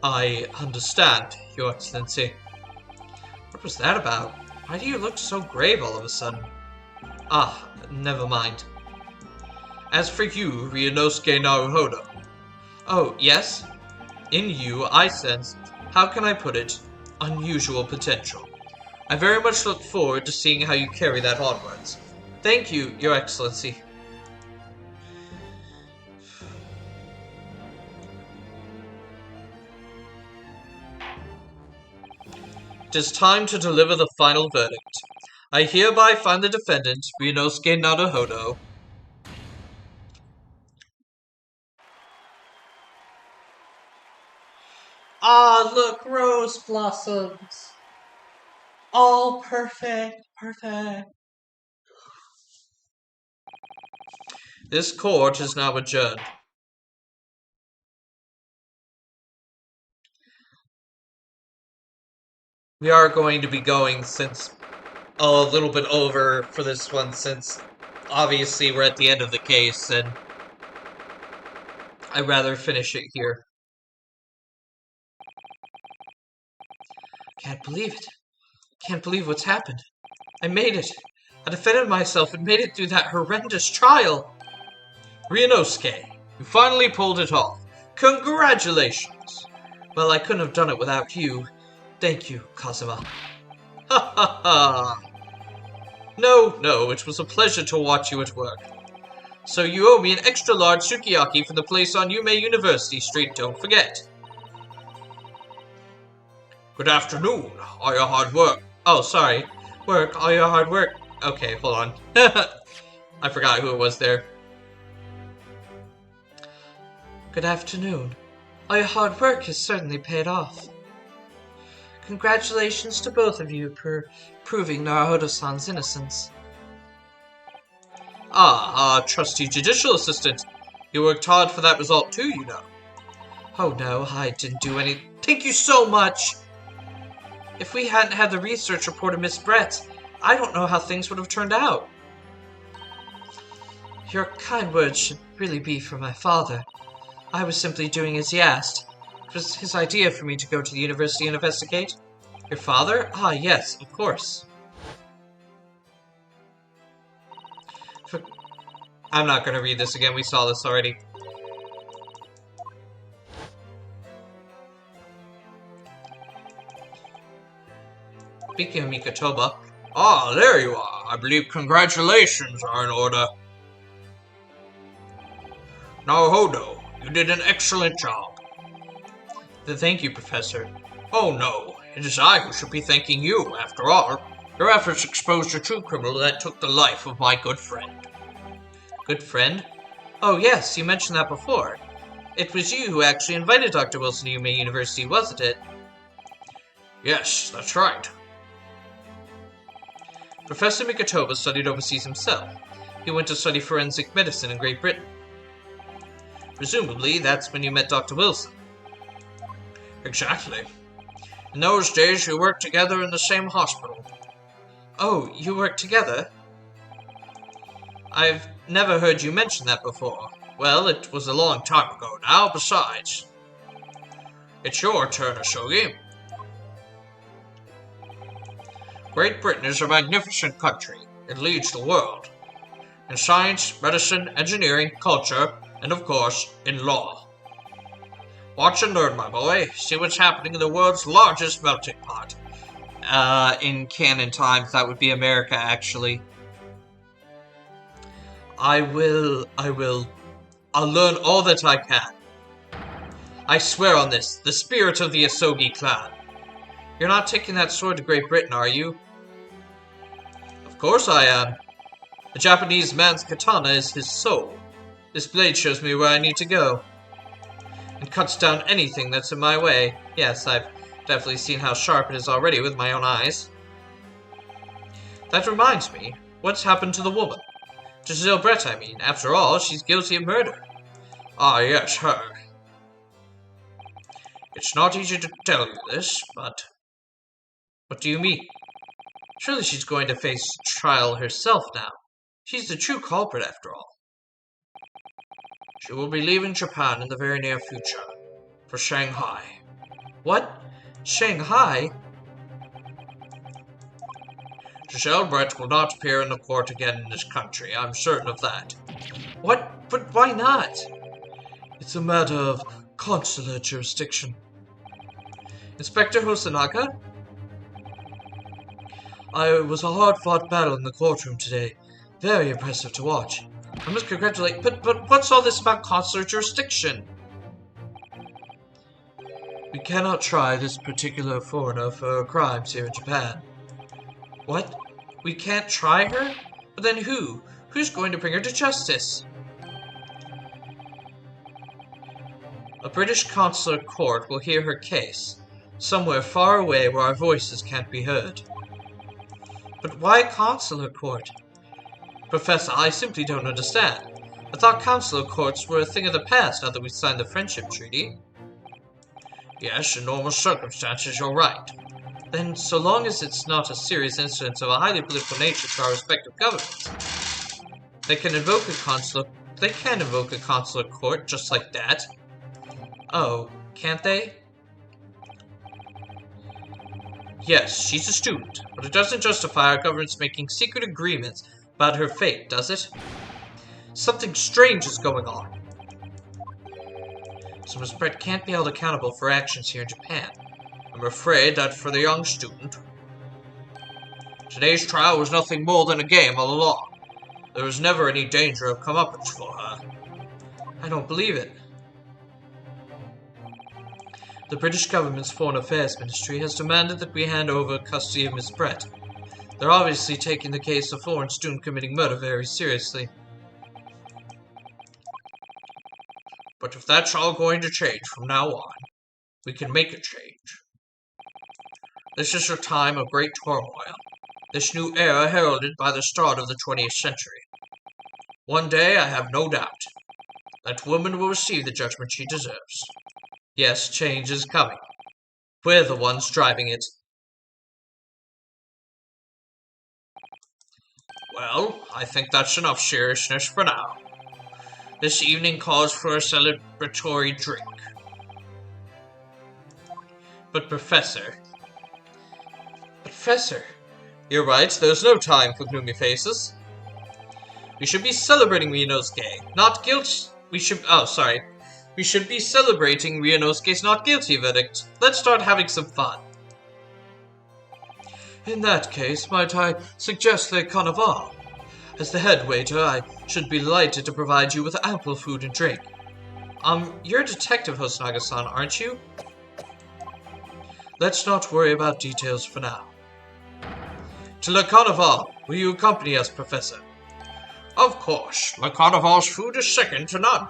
I understand, Your Excellency. What was that about? Why do you look so grave all of a sudden? Ah, never mind. As for you, Ryunosuke Naruhodo. Oh, yes? In you, I sense, how can I put it, unusual potential. I very much look forward to seeing how you carry that onwards. Thank you, Your Excellency. It is time to deliver the final verdict. I hereby find the defendant, Ryunosuke Naruhodo. Ah, look, rose blossoms. All perfect, perfect. This court is now adjourned. We are going to be going since a little bit over for this one, since obviously we're at the end of the case, and I'd rather finish it here. Can't believe it. Can't believe what's happened. I made it. I defended myself and made it through that horrendous trial. Ryunosuke, you finally pulled it off. Congratulations! Well, I couldn't have done it without you. Thank you, Kazuma. Ha ha ha! No, it was a pleasure to watch you at work. So you owe me an extra large sukiyaki from the place on Yume University Street, don't forget. Good afternoon. All your hard work. Oh, sorry. Work, all your hard work. Okay, hold on. I forgot who it was there. Good afternoon. All your hard work has certainly paid off. Congratulations to both of you for proving Naruhodo-san's innocence. Trusty judicial assistant. You worked hard for that result too, you know. Oh no, I didn't do any. Thank you so much! If we hadn't had the research report of Miss Brett, I don't know how things would have turned out. Your kind words should really be for my father. I was simply doing as he asked. It was his idea for me to go to the university and investigate. Your father? Ah, yes, of course. I'm not going to read this again, we saw this already. Speaking of Mikotoba. Ah, there you are. I believe congratulations are in order. Naruhodo, you did an excellent job. Thank you, Professor. Oh no, it is I who should be thanking you, after all. Your efforts exposed a true criminal that took the life of my good friend. Good friend? Oh yes, you mentioned that before. It was you who actually invited Dr. Wilson to Yume University, wasn't it? Yes, that's right. Professor Mikotoba studied overseas himself. He went to study forensic medicine in Great Britain. Presumably, that's when you met Dr. Wilson. Exactly. In those days, we worked together in the same hospital. Oh, you worked together? I've never heard you mention that before. Well, it was a long time ago now, besides. It's your turn, Asogi. Great Britain is a magnificent country. It leads the world. In science, medicine, engineering, culture, and of course, in law. Watch and learn, my boy. See what's happening in the world's largest melting pot. In canon times, that would be America, actually. I'll learn all that I can. I swear on this, the spirit of the Asogi clan. You're not taking that sword to Great Britain, are you? Of course I am. The Japanese man's katana is his soul. This blade shows me where I need to go. And cuts down anything that's in my way. Yes, I've definitely seen how sharp it is already with my own eyes. That reminds me, what's happened to the woman? Giselle Brett, I mean. After all, she's guilty of murder. Ah, yes, her. It's not easy to tell you this, but... What do you mean? Surely she's going to face trial herself now. She's the true culprit, after all. She will be leaving Japan in the very near future. For Shanghai. What? Shanghai? Giselle Brett will not appear in the court again in this country. I'm certain of that. What? But why not? It's a matter of consular jurisdiction. Inspector Hosonaga? It was a hard-fought battle in the courtroom today. Very impressive to watch. I must congratulate... But what's all this about consular jurisdiction? We cannot try this particular foreigner for crimes here in Japan. What? We can't try her? But then who? Who's going to bring her to justice? A British consular court will hear her case, somewhere far away where our voices can't be heard. But why consular court? Professor, I simply don't understand. I thought consular courts were a thing of the past now that we signed the friendship treaty. Yes, in normal circumstances, you're right. Then, so long as it's not a serious incident of a highly political nature to our respective governments, they can invoke a consular court just like that. Oh, can't they? Yes, she's a student, but it doesn't justify our government's making secret agreements about her fate, does it? Something strange is going on. So Miss Brett can't be held accountable for actions here in Japan. I'm afraid that for the young student, today's trial was nothing more than a game all along. There was never any danger of comeuppance for her. I don't believe it. The British government's Foreign Affairs Ministry has demanded that we hand over custody of Miss Brett. They're obviously taking the case of a foreign student committing murder very seriously. But if that's all going to change from now on, we can make a change. This is a time of great turmoil, this new era heralded by the start of the 20th century. One day, I have no doubt, that woman will receive the judgment she deserves. Yes, change is coming. We're the ones driving it. Well, I think that's enough seriousness for now. This evening calls for a celebratory drink. But Professor, you're right, there's no time for gloomy faces. We should be celebrating Ryunosuke, not guilt. We should be celebrating Ryunosuke's not guilty verdict. Let's start having some fun. In that case, might I suggest the carnival? As the head waiter, I should be delighted to provide you with ample food and drink. You're a detective, Hosonaga-san, aren't you? Let's not worry about details for now. To Le Carnival, will you accompany us, Professor? Of course. Le Carnival's food is second to none.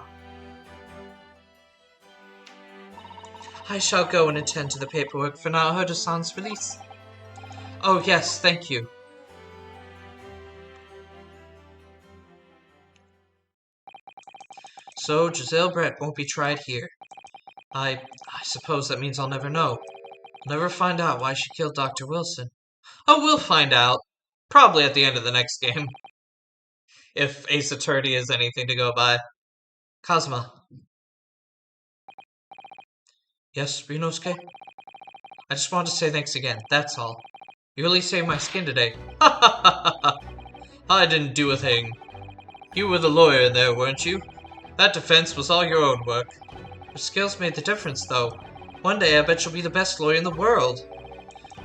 I shall go and attend to the paperwork for Naoto-san's release. Oh yes, thank you. So, Giselle Brett won't be tried here. I suppose that means I'll never know. I'll never find out why she killed Dr. Wilson. Oh, we'll find out. Probably at the end of the next game. If Ace Attorney is anything to go by. Kazuma. Yes, Ryunosuke? I just wanted to say thanks again, that's all. You really saved my skin today. Ha ha ha ha! I didn't do a thing. You were the lawyer in there, weren't you? That defense was all your own work. Your skills made the difference, though. One day I bet you'll be the best lawyer in the world.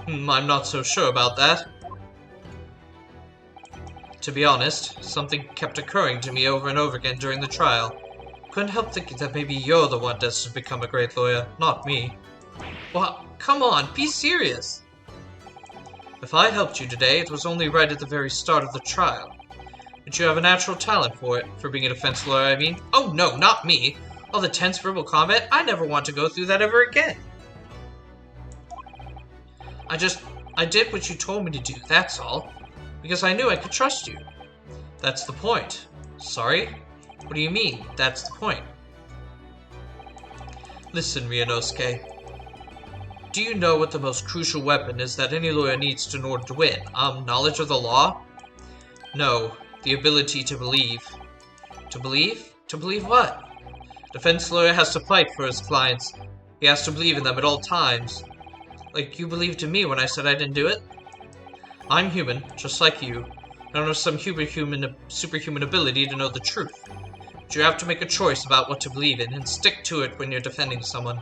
I'm not so sure about that. To be honest, something kept occurring to me over and over again during the trial. Couldn't help thinking that maybe you're the one destined to become a great lawyer, not me. Well, come on, be serious. If I helped you today, it was only right at the very start of the trial. But you have a natural talent for it, for being a defense lawyer, I mean. Oh no, not me! All the tense verbal combat, I never want to go through that ever again. I did what you told me to do, that's all. Because I knew I could trust you. That's the point. Sorry? What do you mean, that's the point? Listen, Ryunosuke. Do you know what the most crucial weapon is that any lawyer needs in order to win? Knowledge of the law? No, the ability to believe. To believe? To believe what? Defense lawyer has to fight for his clients. He has to believe in them at all times. Like you believed in me when I said I didn't do it? I'm human, just like you. I don't have some superhuman ability to know the truth. But you have to make a choice about what to believe in and stick to it when you're defending someone.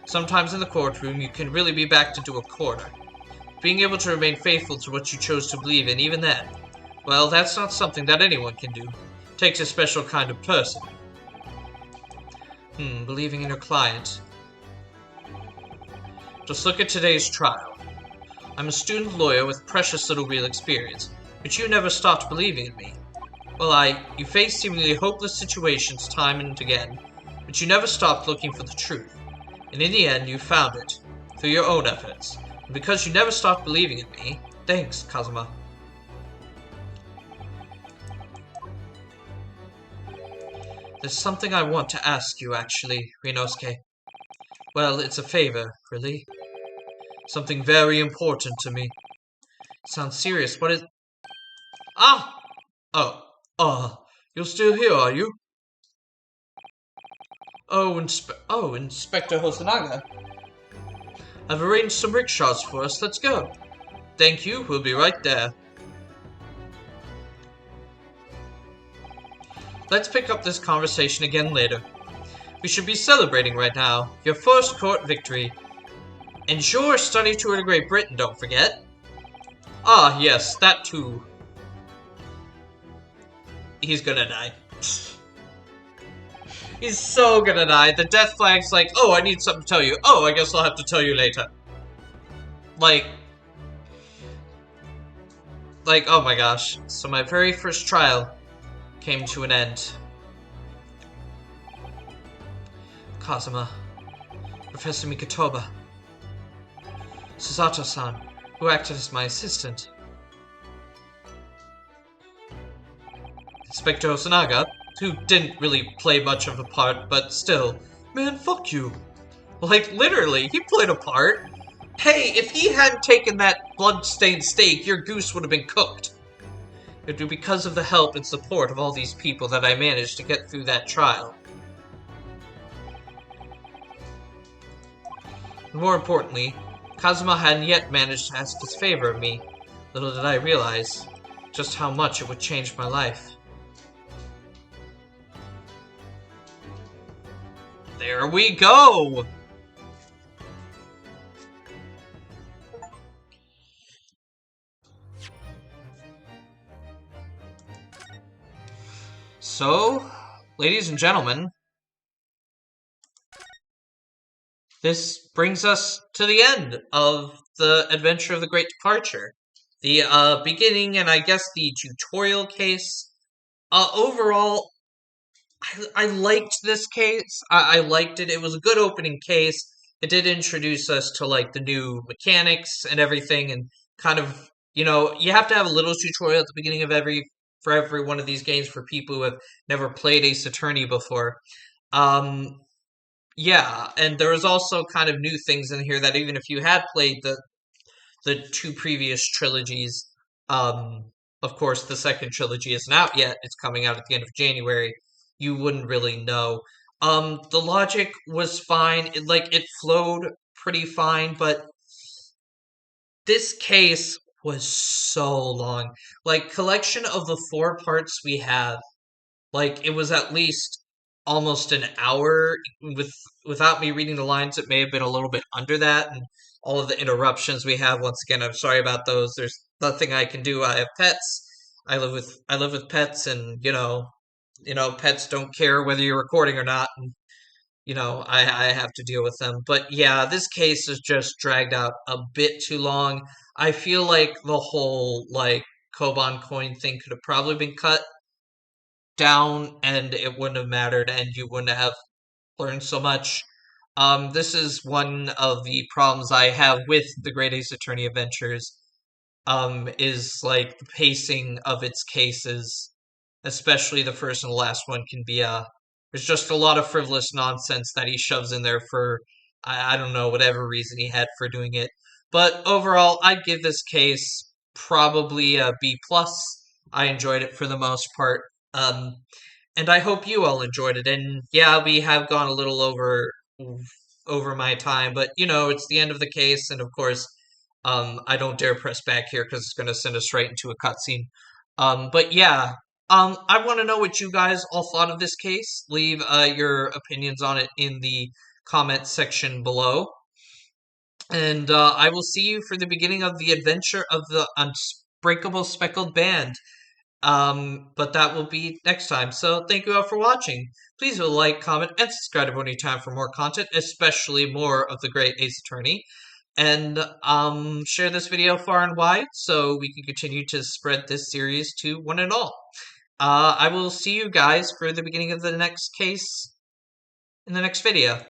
Sometimes in the courtroom, you can really be backed into a corner. Being able to remain faithful to what you chose to believe in, even then, well, that's not something that anyone can do. It takes a special kind of person. Believing in your client. Just look at today's trial. I'm a student lawyer with precious little real experience, but you never stopped believing in me. Well, you faced seemingly hopeless situations time and again, but you never stopped looking for the truth. And in the end, you found it, through your own efforts. And because you never stopped believing in me, thanks, Kazuma. There's something I want to ask you, actually, Rinosuke. Well, it's a favor, really. Something very important to me. Sounds serious. What is... Ah! You're still here, are you? Inspector Hosonaga. I've arranged some rickshaws for us. Let's go. Thank you. We'll be right there. Let's pick up this conversation again later. We should be celebrating right now. Your first court victory. And your study tour to Great Britain, don't forget. Ah, yes, that too. He's gonna die. He's so gonna die. The death flag's like, oh, I need something to tell you. Oh, I guess I'll have to tell you later. Like, oh my gosh. So my very first trial came to an end. Kazuma. Professor Mikotoba. Susato-san, who acted as my assistant. Inspector Hosonaga, who didn't really play much of a part, but still. Man, fuck you. Like, literally, he played a part. Hey, if he hadn't taken that blood-stained steak, your goose would have been cooked. It would be because of the help and support of all these people that I managed to get through that trial. And more importantly, Kazuma hadn't yet managed to ask his favor of me. Little did I realize just how much it would change my life. There we go! So, ladies and gentlemen, this brings us to the end of the Adventure of the Great Departure. The beginning and I guess the tutorial case. Overall, I liked this case. I liked it. It was a good opening case. It did introduce us to like the new mechanics and everything, and kind of, you know, you have to have a little tutorial at the beginning of every one of these games for people who have never played Ace Attorney before. Yeah, and there was also kind of new things in here that even if you had played the two previous trilogies, of course the second trilogy isn't out yet. It's coming out at the end of January. You wouldn't really know. The logic was fine. It flowed pretty fine, but this case was so long. Like, collection of the 4 parts we have, like, it was at least almost an hour. Without me reading the lines, it may have been a little bit under that, and all of the interruptions we have. Once again, I'm sorry about those. There's nothing I can do. I have pets. I live with pets, and pets don't care whether you're recording or not, and I have to deal with them. But yeah, this case is just dragged out a bit too long. I feel like the whole like Koban coin thing could have probably been cut down, and it wouldn't have mattered, and you wouldn't have learned so much. This is one of the problems I have with the Great Ace Attorney Adventures. Is like the pacing of its cases, especially the first and the last one, can be there's just a lot of frivolous nonsense that he shoves in there for I don't know, whatever reason he had for doing it. But overall, I'd give this case probably a B plus. I enjoyed it for the most part. And I hope you all enjoyed it. And yeah, we have gone a little over over my time, but you know, it's the end of the case, and of course, I don't dare press back here because it's going to send us right into a cutscene. But yeah, I want to know what you guys all thought of this case. Leave your opinions on it in the comment section below. And I will see you for the beginning of the adventure of the Unbreakable Speckled Band. But that will be next time. So thank you all for watching. Please like, comment, and subscribe at any time for more content, especially more of the great Ace Attorney. And share this video far and wide so we can continue to spread this series to one and all. I will see you guys for the beginning of the next case in the next video.